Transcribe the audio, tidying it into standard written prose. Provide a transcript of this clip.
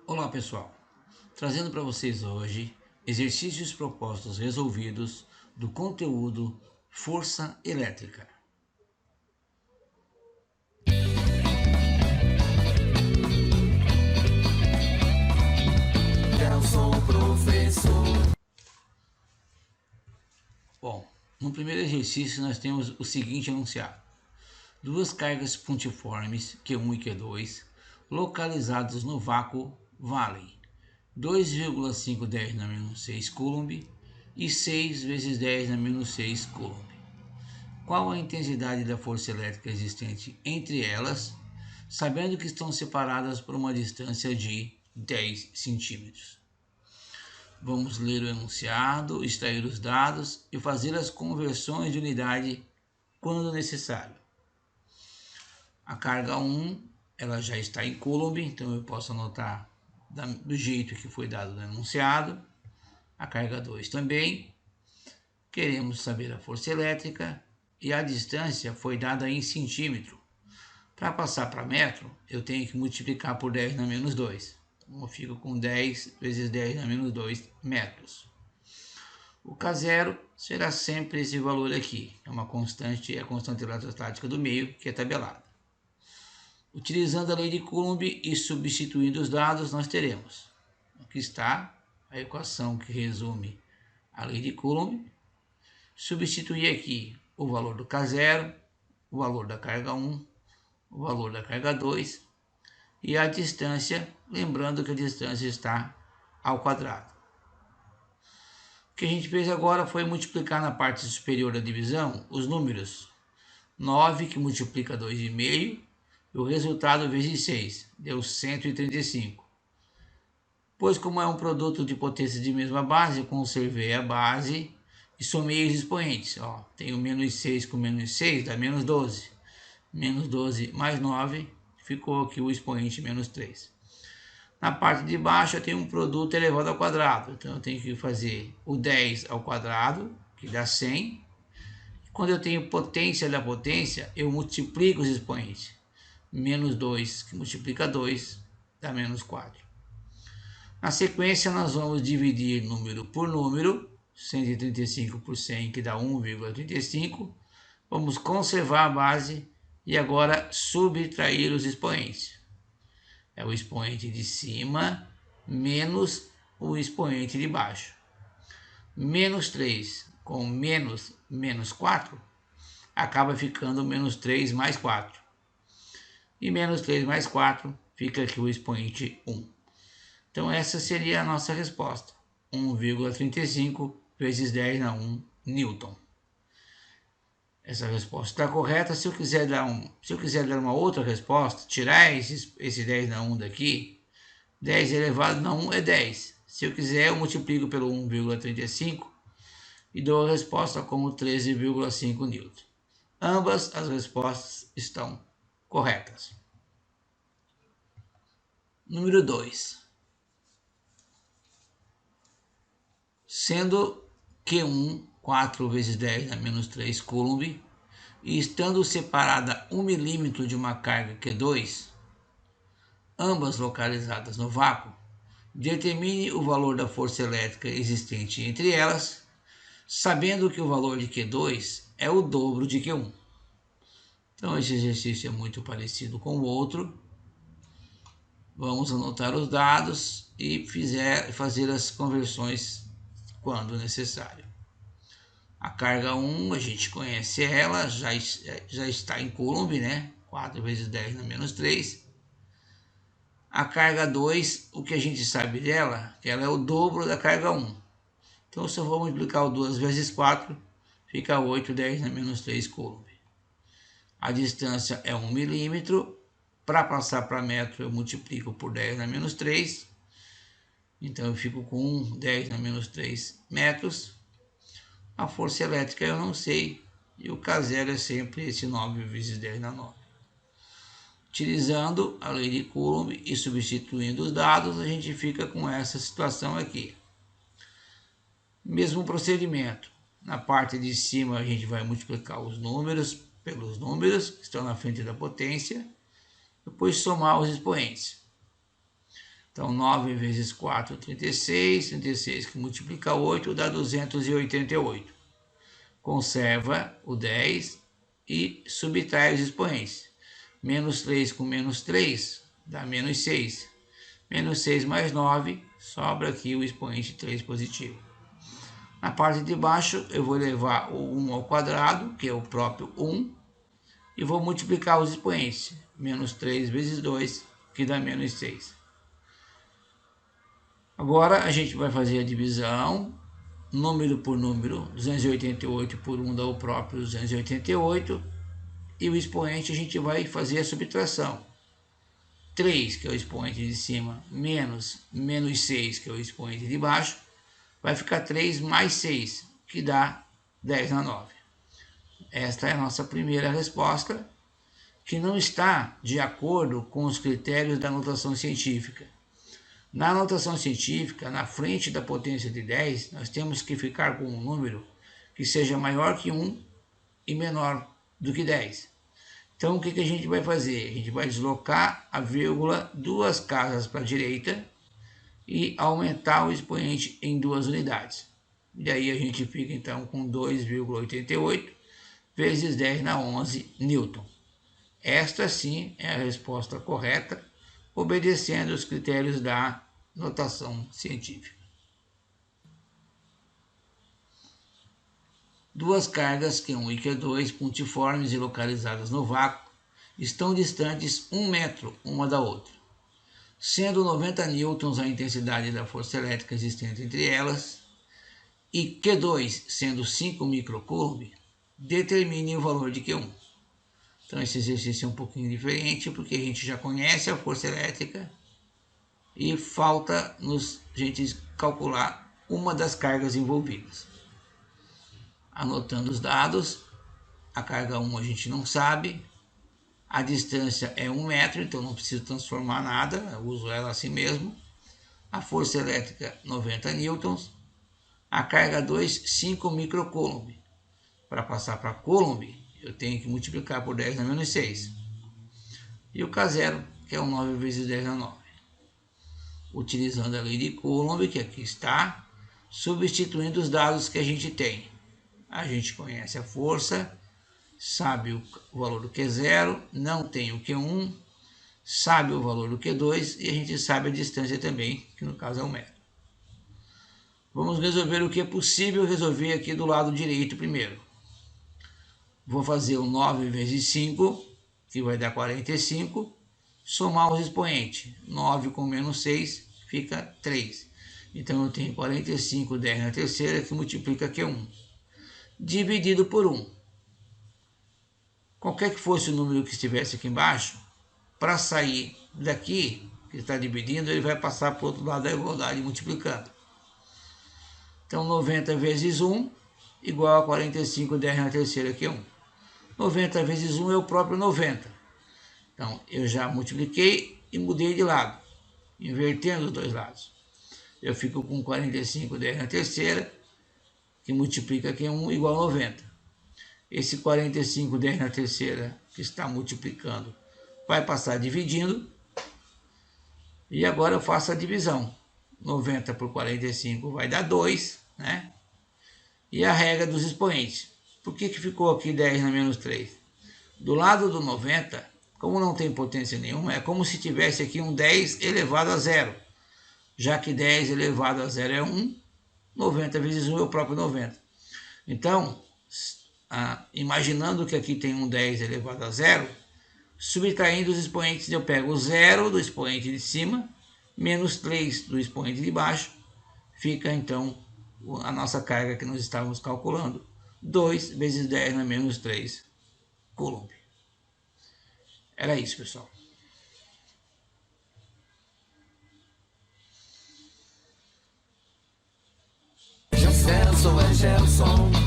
Olá pessoal, trazendo para vocês hoje exercícios propostos resolvidos do conteúdo Força Elétrica. Eu sou o professor. Bom, no primeiro exercício nós temos o seguinte enunciado: duas cargas pontiformes Q1 e Q2 localizadas no vácuo valem 2,5 10 na menos 6 Coulomb e 6 vezes 10 na menos 6 Coulomb. Qual a intensidade da força elétrica existente entre elas, sabendo que estão separadas por uma distância de 10 centímetros? Vamos ler o enunciado, extrair os dados e fazer as conversões de unidade quando necessário. A carga 1 ela já está em Coulomb, então eu posso anotar do jeito que foi dado no enunciado. A carga 2 também. Queremos saber a força elétrica e a distância foi dada em centímetro. Para passar para metro, eu tenho que multiplicar por 10 na menos 2. Então eu fico com 10 vezes 10 na menos 2 metros. O K0 será sempre esse valor aqui, é uma constante, é a constante eletrostática do meio, que é tabelada. Utilizando a lei de Coulomb e substituindo os dados, nós teremos. Aqui está a equação que resume a lei de Coulomb. Substituir aqui o valor do K0, o valor da carga 1, o valor da carga 2 e a distância, lembrando que a distância está ao quadrado. O que a gente fez agora foi multiplicar na parte superior da divisão os números 9 que multiplica 2,5 e o resultado vezes 6, deu 135. Pois como é um produto de potência de mesma base, eu conservei a base e somei os expoentes. Tenho menos 6 com menos 6 dá menos 12. Menos 12 mais 9, ficou aqui o expoente menos 3. Na parte de baixo eu tenho um produto elevado ao quadrado, então eu tenho que fazer o 10 ao quadrado, que dá 100. Quando eu tenho potência da potência, eu multiplico os expoentes. Menos 2, que multiplica 2, dá menos 4. Na sequência, nós vamos dividir número por número, 135 por 100, que dá 1,35. Vamos conservar a base e agora subtrair os expoentes. É o expoente de cima menos o expoente de baixo. Menos 3 com menos 4 acaba ficando menos 3 mais 4. E menos 3 mais 4 fica aqui o expoente 1. Então essa seria a nossa resposta. 1,35 vezes 10 na 1 Newton. Essa resposta está correta. Se eu quiser dar uma outra resposta, tirar esse 10 na 1 daqui, 10 elevado na 1 é 10. Se eu quiser, eu multiplico pelo 1,35 e dou a resposta como 13,5 Newton. Ambas as respostas estão corretas. Número 2. Sendo Q1 4 vezes 10 na menos 3 Coulomb e estando separada 1 milímetro de uma carga Q2, ambas localizadas no vácuo, determine o valor da força elétrica existente entre elas, sabendo que o valor de Q2 é o dobro de Q1. Então esse exercício é muito parecido com o outro. Vamos anotar os dados e fazer as conversões quando necessário. A carga 1, a gente conhece ela, já está em Coulomb, né? 4 vezes 10 na menos 3. A carga 2, o que a gente sabe dela, que ela é o dobro da carga 1. Então, se eu for multiplicar o 2 vezes 4, fica 8, 10 na menos 3 Coulomb. A distância é 1 milímetro. Para passar para metro, eu multiplico por 10 na menos 3. Então, eu fico com 10 na menos 3 metros. A força elétrica eu não sei, e o K0 é sempre esse 9 vezes 10 na 9. Utilizando a lei de Coulomb e substituindo os dados, a gente fica com essa situação aqui. Mesmo procedimento. Na parte de cima a gente vai multiplicar os números pelos números que estão na frente da potência, depois somar os expoentes. Então, 9 vezes 4, 36. 36 que multiplica 8 dá 288. Conserva o 10 e subtrai os expoentes. Menos 3 com menos 3 dá menos 6. Menos 6 mais 9, sobra aqui o expoente 3 positivo. Na parte de baixo, eu vou levar o 1 ao quadrado, que é o próprio 1, e vou multiplicar os expoentes. Menos 3 vezes 2, que dá menos 6. Agora, a gente vai fazer a divisão, número por número. 288 por 1 dá o próprio 288. E o expoente a gente vai fazer a subtração. 3, que é o expoente de cima, menos 6, que é o expoente de baixo, vai ficar 3 mais 6, que dá 10 na 9. Esta é a nossa primeira resposta, que não está de acordo com os critérios da notação científica. Na notação científica, na frente da potência de 10, nós temos que ficar com um número que seja maior que 1 e menor do que 10. Então, o que a gente vai fazer? A gente vai deslocar a vírgula 2 casas para a direita e aumentar o expoente em 2 unidades. E aí a gente fica, então, com 2,88 vezes 10 na 11 newton. Esta, sim, é a resposta correta, obedecendo os critérios da notação científica. Duas cargas Q1 e Q2, pontiformes e localizadas no vácuo, estão distantes 1 metro uma da outra. Sendo 90 newtons a intensidade da força elétrica existente entre elas, e Q2 sendo 5 microcoulomb, determine o valor de Q1. Então esse exercício é um pouquinho diferente, porque a gente já conhece a força elétrica e falta a gente calcular uma das cargas envolvidas. Anotando os dados, a carga 1 a gente não sabe, a distância é 1 metro, então não preciso transformar nada, eu uso ela assim mesmo. A força elétrica 90 newtons, a carga 2 5 microcoulomb. Para passar para coulomb, eu tenho que multiplicar por 10 na menos 6. E o K0, que é o 9 vezes 10 na 9. Utilizando a lei de Coulomb, que aqui está, substituindo os dados que a gente tem. A gente conhece a força, sabe o valor do Q0, não tem o Q1, sabe o valor do Q2 e a gente sabe a distância também, que no caso é 1 metro. Vamos resolver o que é possível resolver aqui do lado direito primeiro. Vou fazer o 9 vezes 5, que vai dar 45, somar os expoentes. 9 com menos 6 fica 3. Então eu tenho 45 10 na terceira, que multiplica Q1. Dividido por 1. Qualquer que fosse o número que estivesse aqui embaixo, para sair daqui, que está dividindo, ele vai passar para o outro lado da igualdade multiplicando. Então 90 vezes 1 igual a 45 10 na terceira, que é 1. 90 vezes 1 é o próprio 90. Então eu já multipliquei e mudei de lado, invertendo os dois lados. Eu fico com 45 10 na terceira, que multiplica aqui 1 igual a 90. Esse 45 10 na terceira, que está multiplicando, vai passar dividindo. E agora eu faço a divisão. 90 por 45 vai dar 2, né? E a regra dos expoentes. Por que ficou aqui 10 na menos 3? Do lado do 90, como não tem potência nenhuma, é como se tivesse aqui um 10 elevado a 0. Já que 10 elevado a 0 é 1, 90 vezes 1 é o próprio 90. Então, imaginando que aqui tem um 10 elevado a 0, subtraindo os expoentes, eu pego o 0 do expoente de cima, menos 3 do expoente de baixo, fica então a nossa carga que nós estávamos calculando, 2 vezes 10 na menos 3 coulomb. Era isso, pessoal. Gelson é Gelson.